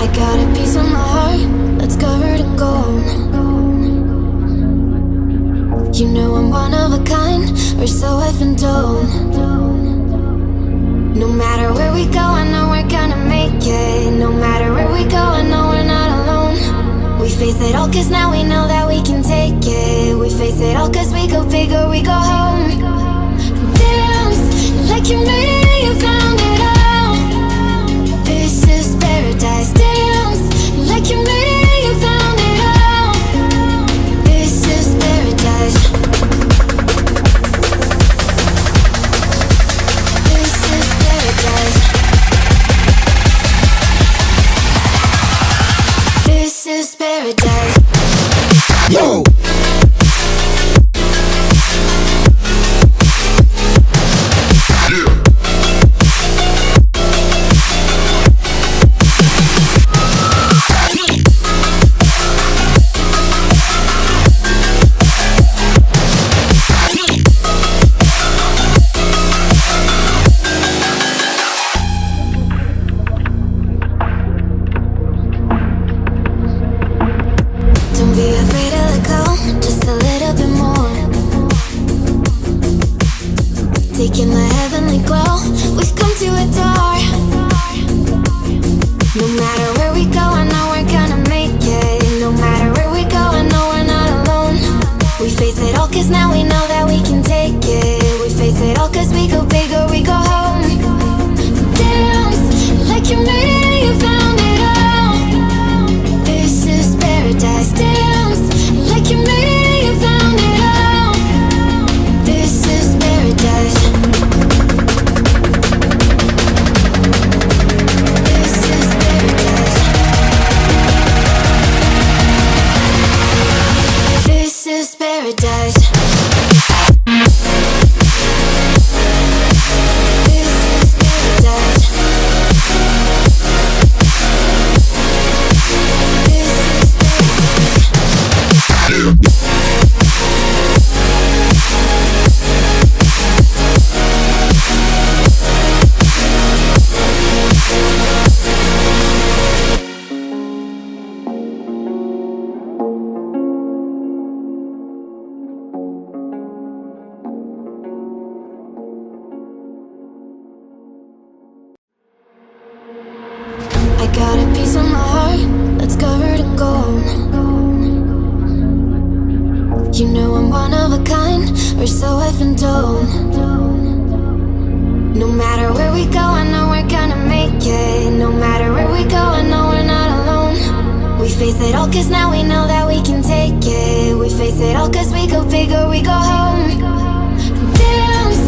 I got a piece of my heart that's covered in gold. You know I'm one of a kind, or so I've been told. No matter where we go, I know we're gonna make it. No matter where we go, I know we're not alone. We face it all cause now we know that we can take it. We face it all cause we go big or we go home. Dance like you made it and you found it all. This is paradise. Dance like you made it and you found it all. This is paradise. This is paradise. This is paradise. Yo! Don't be afraid to let go, just a little bit more. Taking the heavenly glow, we've come to adore. No matter where we go, I know we're gonna make it. No matter where we go, I know we're not alone. We face it all cause now we know that we can take it. We face it all cause we go big or we go home. Dance like you made it and you found it all. This is paradise. Dance like you made it and you found it all. This is paradise. This is paradise. This is paradise. I got a piece of my heart that's covered in gold. You know I'm one of a kind, or so I've been told. No matter where we go, I know we're gonna make it. No matter where we go, I know we're not alone. We face it all cause now we know that we can take it. We face it all cause we go big or we go home. Dance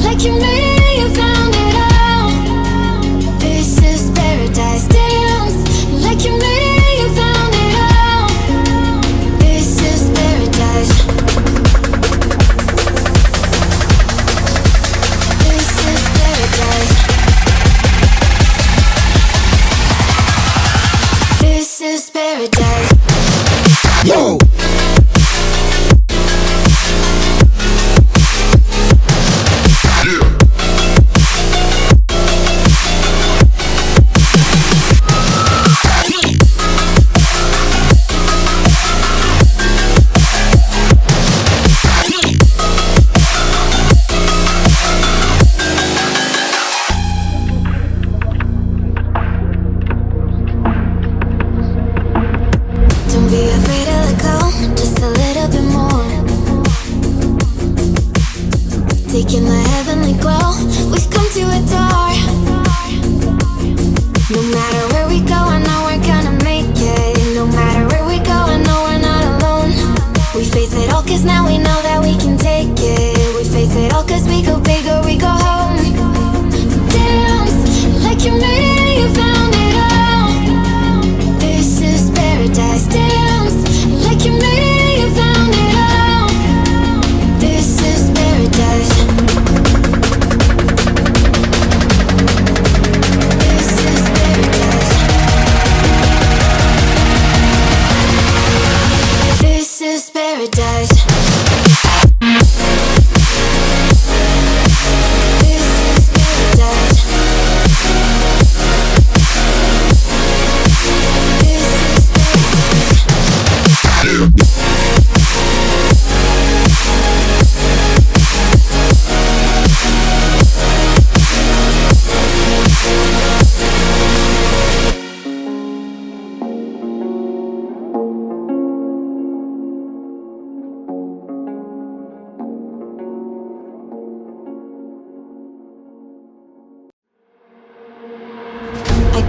like you made it and you found it all. This is paradise. Dance like you made it and you found it all. This is paradise. This is paradise. This is paradise. Yo! Don't be afraid to let go, just a little bit more. Taking the heavenly glow, we've come to adore. No matter where we go, I know we're gonna make it. No matter where we go, I know we're not alone. We face it all cause now we know that we can take it. We face it all cause we go big or we go home. Dance like you made it and you found it all. This is paradise. Dance like you made it and you found it all. This is paradise.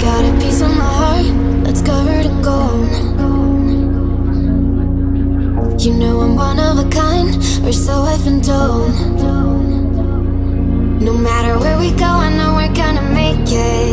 got a piece of my heart that's covered in gold. You know I'm one of a kind, or so I've been told. No matter where we go, I know we're gonna make it.